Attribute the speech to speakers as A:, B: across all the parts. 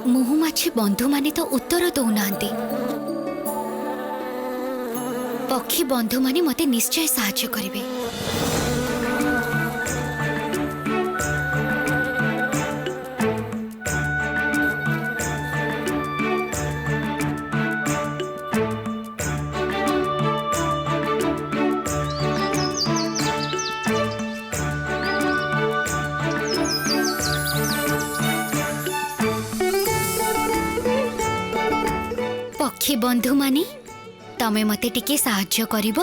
A: ମହୁମାଛି ବନ୍ଧୁମାନେ ତ ଉତ୍ତର ଦଉନାହାନ୍ତି। ପକ୍ଷୀ ବନ୍ଧୁମାନେ ମତେ ନିଶ୍ଚୟ ସାହାଯ୍ୟ କରିବେ। ପକ୍ଷୀ ବନ୍ଧୁମାନେ, ତମେ ମତେ ଟିକେ ସାହାଯ୍ୟ କରିବ?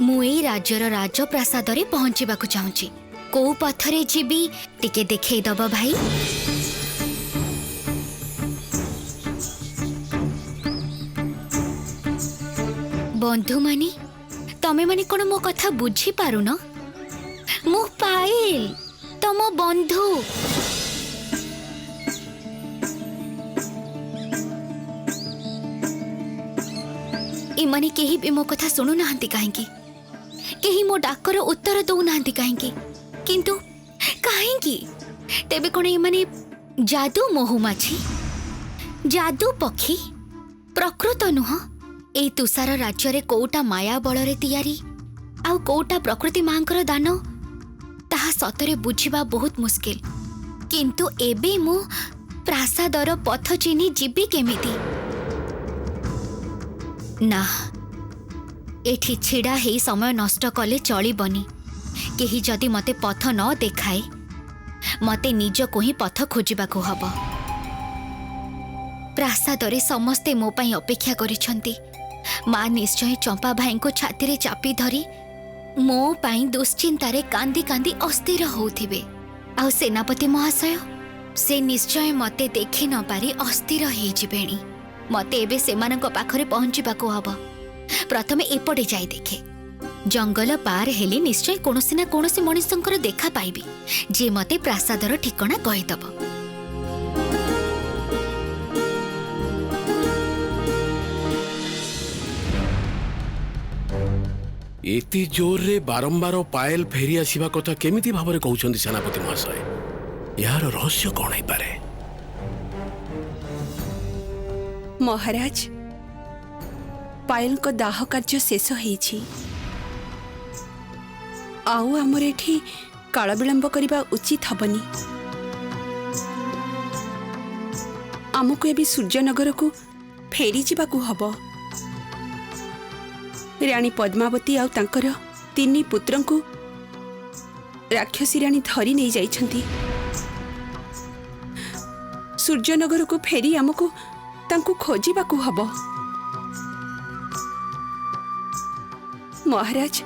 A: ମୁଁ ଏଇ ରାଜ୍ୟର ରାଜପ୍ରାସାଦରେ ପହଞ୍ଚିବାକୁ ଚାହୁଁଛି। କୋଉ ପଥରେ ଯିବି ଟିକେ ଦେଖେଇଦବ ଭାଇ। ବନ୍ଧୁମାନେ, ତମେ ମାନେ କଣ ମୋ କଥା ବୁଝିପାରୁନ? ମୁଁ ପାୟଲ, ତମ ବନ୍ଧୁ। ଏମାନେ କେହି ବି ମୋ କଥା ଶୁଣୁନାହାନ୍ତି କାହିଁକି? କେହି ମୋ ଡାକର ଉତ୍ତର ଦଉନାହାନ୍ତି କାହିଁକି? କିନ୍ତୁ କାହିଁକି? ତେବେ କଣ ଏମାନେ ଯାଦୁ ମହୁମାଛି, ଯାଦୁ ପକ୍ଷୀ? ପ୍ରକୃତ ନୁହଁ? ଏଇ ତୁଷାର ରାଜ୍ୟରେ କୋଉଟା ମାୟା ବଳରେ ତିଆରି ଆଉ କୋଉଟା ପ୍ରକୃତି ମାଙ୍କର ଦାନ, ତାହା ସତରେ ବୁଝିବା ବହୁତ ମୁସ୍କିଲ। କିନ୍ତୁ ଏବେ ମୁଁ ପ୍ରାସାଦର ପଥ ଚିହ୍ନି ଯିବି କେମିତି? ନା, ଏଠି ଛିଡ଼ା ହେଇ ସମୟ ନଷ୍ଟ କଲେ ଚଳିବନି। କେହି ଯଦି ମତେ ପଥ ନ ଦେଖାଏ, ମତେ ନିଜକୁ ହିଁ ପଥ ଖୋଜିବାକୁ ହବ। ପ୍ରାସାଦରେ ସମସ୍ତେ ମୋ ପାଇଁ ଅପେକ୍ଷା କରିଛନ୍ତି। ମା ନିଶ୍ଚୟ ଚମ୍ପା ଭାଇଙ୍କୁ ଛାତିରେ ଚାପି ଧରି ମୋ ପାଇଁ ଦୁଶ୍ଚିନ୍ତାରେ କାନ୍ଦି କାନ୍ଦି ଅସ୍ଥିର ହଉଥିବେ। ଆଉ ସେନାପତି ମହାଶୟ, ସେ ନିଶ୍ଚୟ ମତେ ଦେଖି ନ ପାରି ଅସ୍ଥିର ହେଇଯିବେଣି। ମତେ ଏବେ ସେମାନଙ୍କ ପାଖରେ ପହଞ୍ଚିବାକୁ ହବ। ପ୍ରଥମେ ଏପଟେ ଯାଇ ଦେଖେ। ଜଙ୍ଗଲ ପାର ହେଲେ ନିଶ୍ଚୟ କୌଣସି ନା କୌଣସି ମଣିଷଙ୍କର ଦେଖା ପାଇବି, ଯିଏ ମତେ ପ୍ରାସାଦର ଠିକଣା କହିଦବ।
B: एति जोर रे बारंबार पायल फेरी आसीबा कथा केमिति भाबरे कहउछन्ति सेनापति महाशय? यार रहस्य कोन है पारे?
C: महाराज, पायल को दाह कार्य शेष होईछि। आउ आमर एठी काल विलंब करिबा उचित हबनी। आमको एबी सूर्यनगर को फेरी जिबाकू हबो। रानी पद्मावती आउ तांकर 3 पुत्रन को राक्षसी रानी धरी नहीं जाइछंती। सूर्यनगर को फेरी आमको तांको खोजिबाकू हबो। महाराज,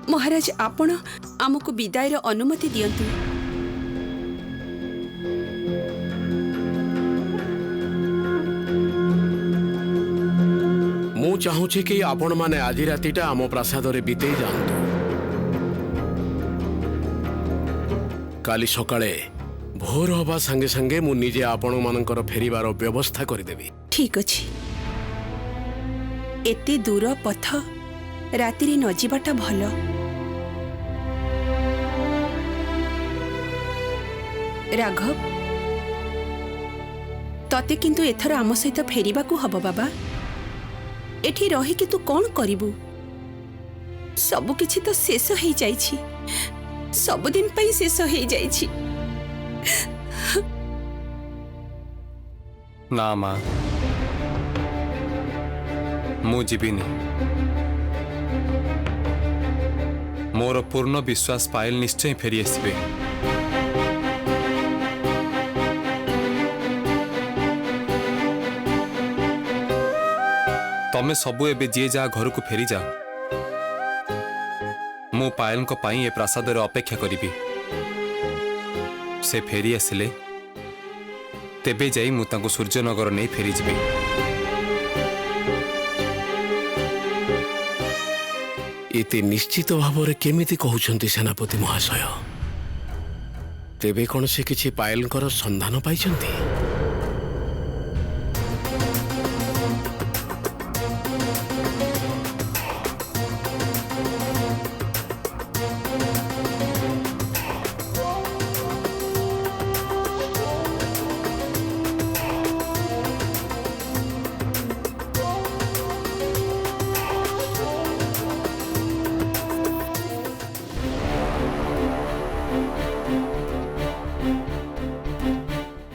C: महाराज आपण आमको विदायर अनुमति दियंतु।
B: मु चाहूछि कि आपण माने आज रातिटा आम प्रासाद रे बितेई जांतु। काली सकाळे भोर हवा संगे संगे मु निजे आपण मानकर फेरिबार व्यवस्था करि देबी।
C: ठीक अछि। एते दूर पथ राति रे न जिबाटा भलो। राघव, तते किंतु एथर आम सहित फेरिबाकू हबो बाबा। एठी रही कि तू कौन करिबू? सबु किछि तो शेष हो जाइछि। सब दिन पई शेष हो जाइछि।
D: ना मां, मु जीविनी। मोर पूर्ण विश्वास पायल निश्चय फेरी आसबे। तमे सबु एबे जे जा घर को फेरी जाओ। मु पायल को पाई ए प्रासाद रे अपेक्षा करिबी। से फेरी आसिले तेबे जाई मु तांको सूर्यनगर नहीं फेरी जिबी।
B: एते निश्चित भावरे केमिति कहउछन्ति सेनापति महाशय? तेबे कोन से किछि पायलकर संधान पाइछन्ति?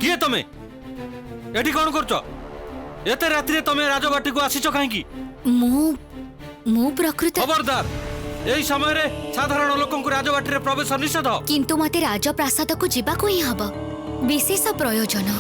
E: किए तमे एठी कौन करछ एते रात्रि तमे राजबाटी को आसीछ काहेकी
A: मु प्रकृत
E: खबरदार एई समय रे साधारण लोकन को राजबाटी रे प्रवेश निषेध
A: किंतु मते राजप्रासाद को जीवाको ही हब विशेष प्रयोजन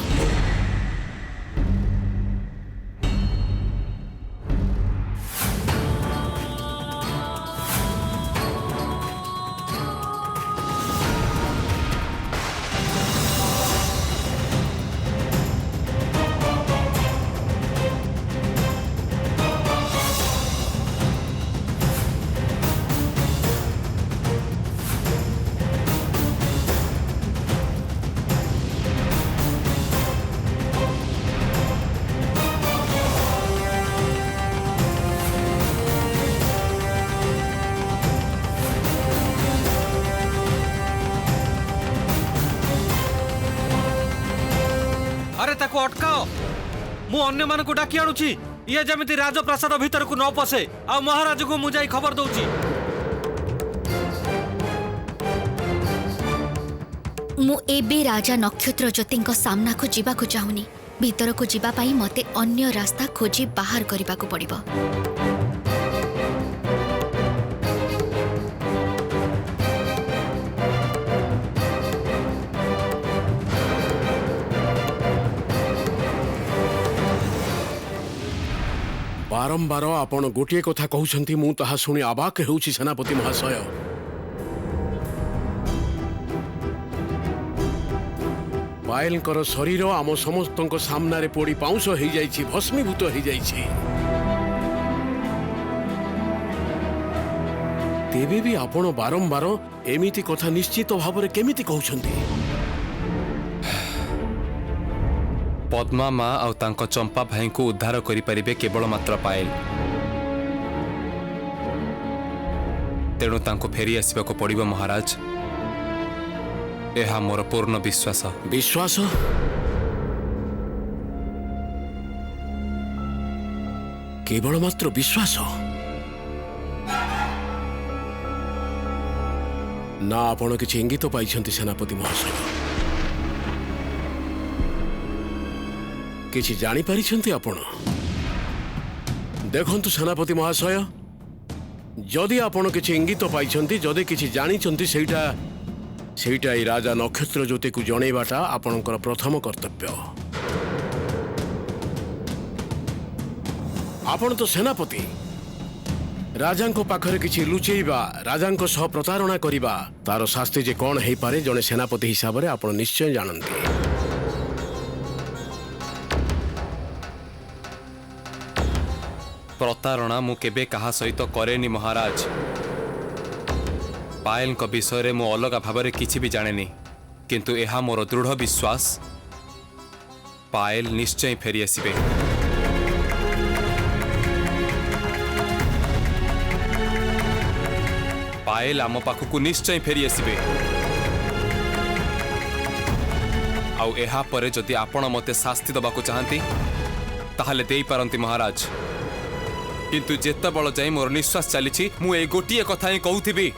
E: अरे ताको अटकाओ मु अन्य मान को डाकी आणुची ये जमिति राजप्रासाद भीतर को न पसे आ महाराज को मु जाई खबर दउची
A: मु एबे राजा नक्षत्र ज्योतिंक सामना को जीवा को चाहुनी भीतर को जीवा पाई मते अन्य रास्ता खोजी बाहर करबा को पड़िबो
B: बारंबार आपण गोटे कथा कहउछंती मु ताहा सुनी अबाक हेउछि सेनापति महाशय पायलकर शरीर आम समस्तक सामना रे पोड़ी पाउंस हो जाइछि भस्मीभूत हो जाइछि तेबे भी आपण बारंबार एमिति कथा निश्चित भाव केमिति कहउछंती
D: पद्मा माँ आउ तांको चंपा भाई को उद्धार करि परिबे केवल मात्र पायल तेणु तांको फेरी आसिबाको पड़िबो महाराज एहा मोर पूर्ण विश्वास
B: विश्वास केवल मात्र विश्वास ना आपण किछि इंगित पाइछंती सेनापति महाशय किछि जानि पारिछंती आपण देखंतु सेनापति महाशय जदि आपण किछि इंगित पाइछंती जदि किछि जानिछंती सेटा ई राजा नक्षत्र ज्योति को जणैबाटा आपणकर प्रथम कर्तव्य आपण तो सेनापति राजांको पाखरे किछि लुचेइबा राजांको सह प्रतारणा करिबा तार शास्ति जे कोन हेइ पारे जणे सेनापति हिसाब रे आपण निश्चय जानंती
D: प्रतारणा मु केबे कहा सहित करेनी महाराज पायल को विषय रे मु अलग भाव रे किछि भी जानेनी किंतु एहा मोर दृढ़ विश्वास पायल निश्चय फेरी आसिबे पायल आम पाखकु निश्चय फेरी आसिबे आउ एहा परे जदि आपण मते शास्ति दबाकु चाहंती ताहले देई पारंती महाराज किंतु जेते बळ जाई मोर निश्वास चलीछि मु ए गोटिए कथा ही कहूथिबी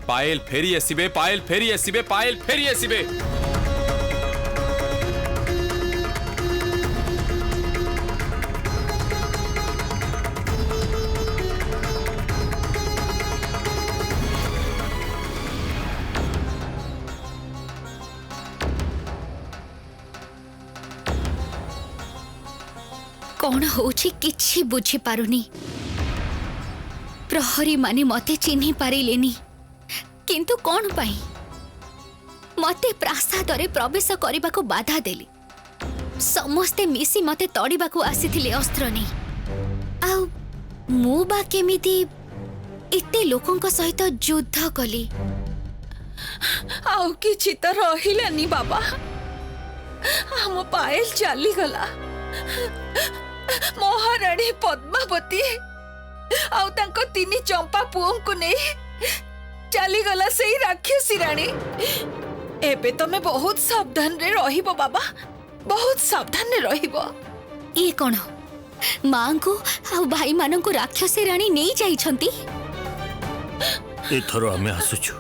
D: पायल फेरी आसिबे पायल फेरी आसिबे पायल फेरी आसिबे
A: कौन होछि किछि बुझी पारुनी प्रहरी माने मते चिन्हि पारिलेनी किंतु कौन पाई मते प्रासाद रे प्रवेश करबा को बाधा देली समस्ते मिसी मते तड़ीबा को आसीथिले अस्त्र नै आ मु बा केमिति इते लोकंक सहित युद्ध कली
C: आउ किछि त रहिलानी बाबा हम पायल चली गला महाराणी पद्मावती आउ तांको तिनी चंपा पुओं को नै चली गला सेही राक्षसी रानी एबे तमे बहुत सावधान रे रहिबो बाबा बहुत सावधान रे रहिबो
A: ए कोन मां को आ भाई मानन को राक्षसी रानी नै जाई छंती
F: एथरो हमें आसुछु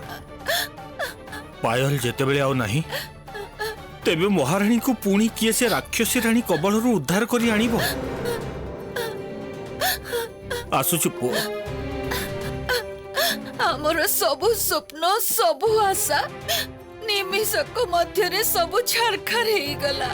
F: पायल जेते बेले आउ नाही तेबे महाराणी को पुणी किए से राक्षसी राणी कबलरू उद्धार करी आनिबो? आसुचु पुओ।
G: आमर सबु स्वप्न सबु आशा निमिषक मध्य सबु छारखार हो गला।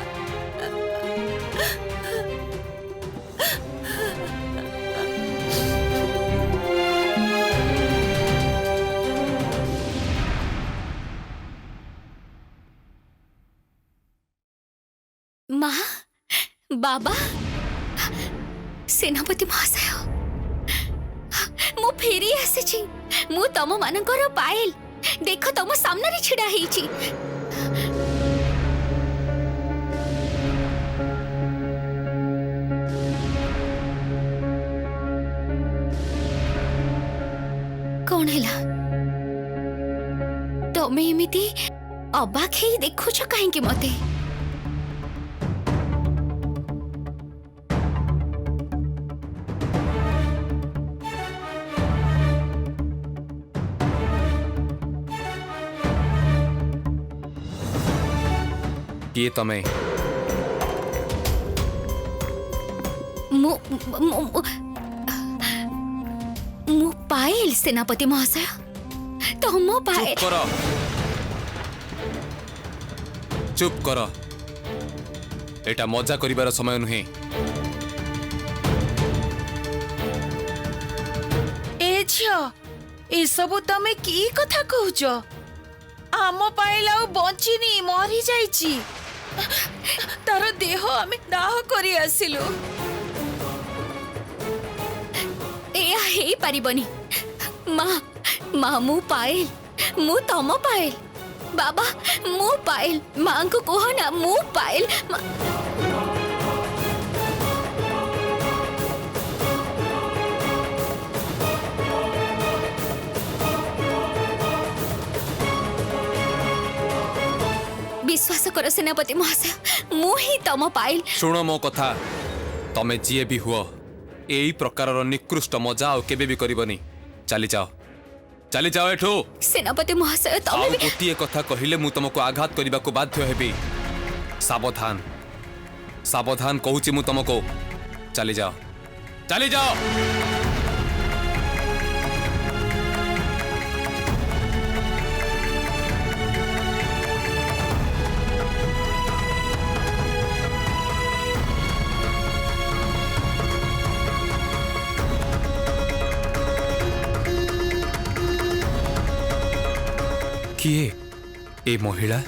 A: माँ बाबा सेनापति महाशय मु फेरी आसी मु तम मानकर पायल देख तम सामने छिड़ा ହେଇଛି। कौन हैला तमे एमिति अबाक हेई देखुछ काहेकि मते?
D: किए तमे?
A: मु पायल सेनापति महाशय तो मो पायल।
D: चुप कर। एटा मजा करिबार समय नुहे।
G: ए झियो ए सबु तमे की कथा कहूछ? आम पाइल आउ बंचिनी मरी जाइची। तार देह आमे दाह करी आसिलु।
A: एया हेई पारिबनी माँ माँ मु पायल मु तम पायल बाबा मु पायल माँ को कह ना मु पायल विश्वास कर सेनापति महाशय मु ही तम पायल।
D: शुण मो कथा तमे जिए भी हुआ यही प्रकार निकृष्ट मजा आउ केबे भी करबनी। चली जाओ एठो।
A: सेनापति महाशय तमे भी
D: गोटिए कथा कहिले मु तुमको आघात करबा को बाध्य हेबी। सावधान सावधान कहूची मु तुमको। चली जाओ। किए ए महिला?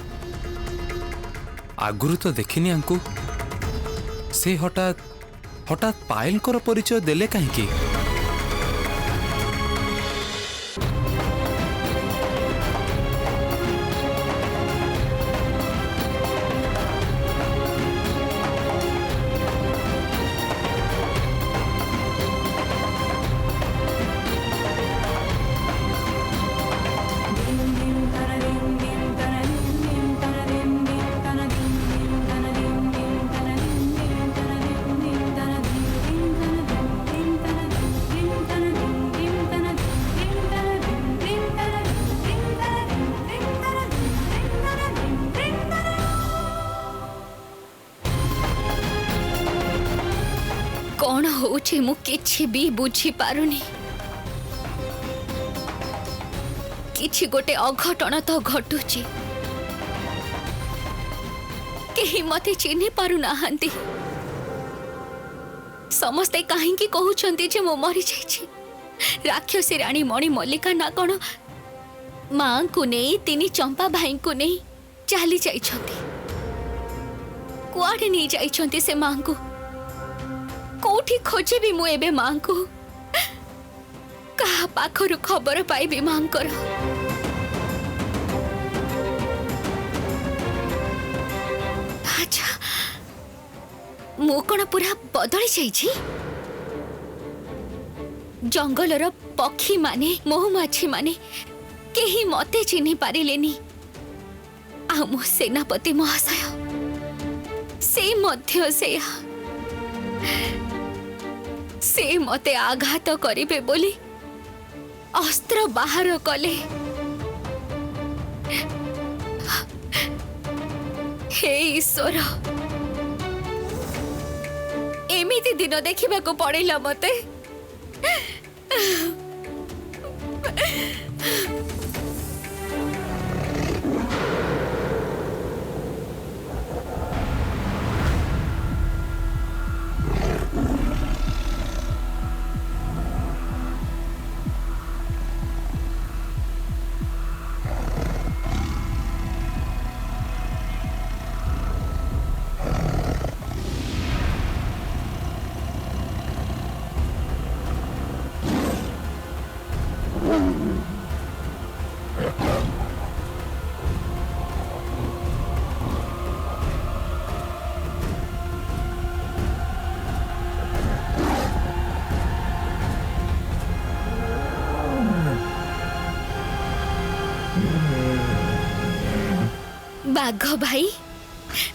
D: आगुरु तो देखिनी आंकु। से हठात पायल कर परिचय देले कहीं?
A: कौन होची मु किछि भी बुझी पारुनी। किछि गोटे अघटन तो घटुची केही मते चिन्हि पारु नाहंती। समस्ते काहेकि कहउछंती जे मो मरि जाइछि। राक्षसी रानी मणि मल्लिका ना कोन मां को नहीं तिनी चंपा भाई को नहीं चली जाइछंती। कुआडे नहीं जाइछंती से मां को? कोठी खोजे भी मु एबे मां को? कहा पाखरु खबर पाइबी मां कर? अच्छा मु कोन पूरा बदली जाइछि? जंगलर पक्षी माने महुमाछी माने केही मते चिन्हि पारिलेनी। आ मो सेनापति महाशय से मध्य से मते आघात करिबे बोली अस्त्र बाहर कले। हे ईश्वर एमिति दिन देखा पड़ेगा मते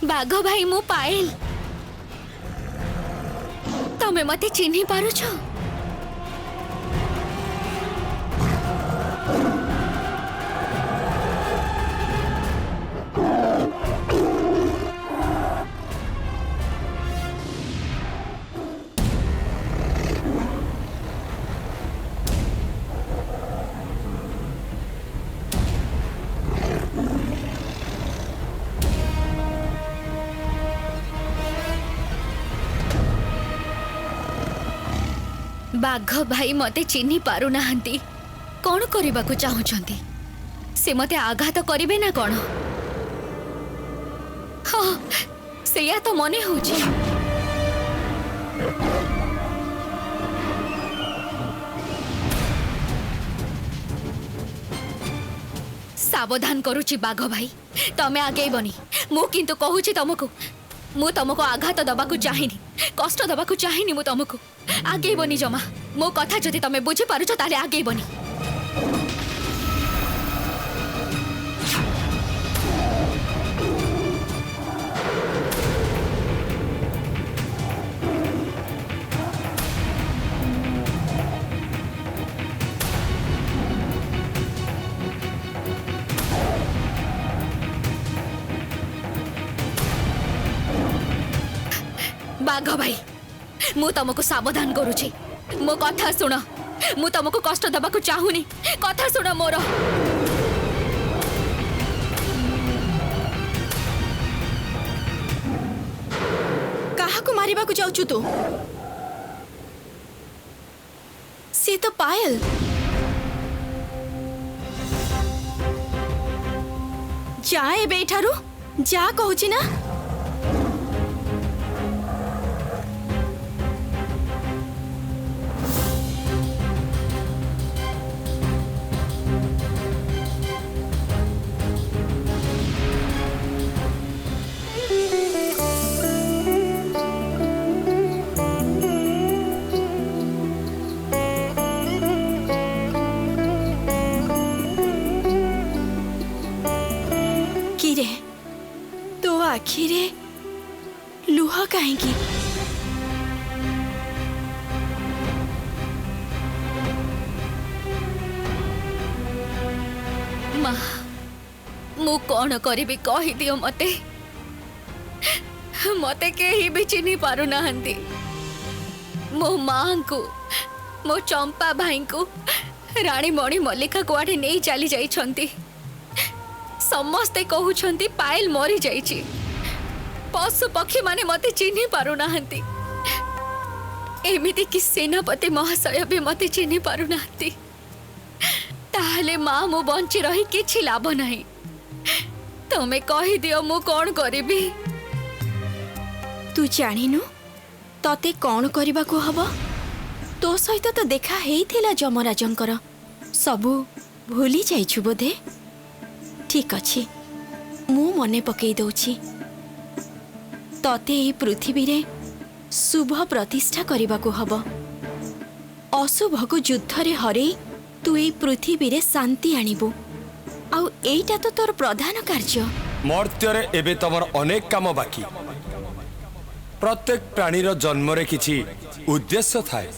A: बाघ भाई मु पायल तमे मते चिन्ही पारुछ बाघ भाई मते चिन्ही पारु नाहंती कौन करबा को चाहुचंती से मते आघात करिवे ना कौन हाँ सेया तो मने होची सावधान करूची बाघ भाई तमे आगे बनी मु किंतु कहूची तुमको मु तुमको आघात दबाकू चाहिनी कष्ट दबाकू चाहिनी मु तुमको आगे बनी जमा मो कथा जदि तमे बुझी पारुछ ताले आगे बनी बाघ भाई मु तुमको सावधान करूची मो कथा सुन मु तुमको कष्ट दबाकू चाहूनी कथा सुन मोर
C: काहाको मारिबाकू जाउछु तू से तो पायल जा ए बेठारू जा कहूची ना तो आखिरे लुह कहीं
A: माँ मु कौन करी कही दियो मते मते केही भी चिन्ही पारु नाहंती मो मां को मो चंपा भाई को रानी मणि मल्लिका कुआडे नहीं चली जाइछंती समस्ते कहउछंती पायल मरी जाइछि पशु पक्षी माने मते चिन्ही पारु नाहंती एमिति कि सेनापति महाशय भी मते चिन्ही पारु नाहंती ताहले मां मु बंची रही किछि लाभ नाही तमे कहि दियो मु कोन करिबी
C: तू जानिनु तते कौन करबा को हबो तो सहित तो देखा हेइथिला जमराजंकर सबु भूली जाइछु बोधे ठीक अछि मु मने पकई दउछि तते ए पृथ्वी रे शुभ प्रतिष्ठा करबा को हबो अशुभ को युद्ध रे हरे तू ए पृथ्वी रे शांति आनिबो आउ एइटा तो तोर प्रधान कार्य
H: मर्त्य रे एबे तमर अनेक काम बाकी प्रत्येक प्राणीर जन्म रे किछि उद्देश्य थाए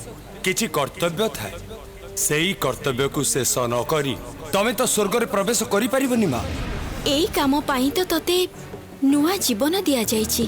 H: किछि कर्तव्य थाए सेही कर्तव्य को शेष न करी तमे तो स्वर्ग रे प्रवेश करि परिबनी मां
C: एई काम पाई तो तते
I: ନୂଆ ଜୀବନ ଦିଆଯାଇଛି।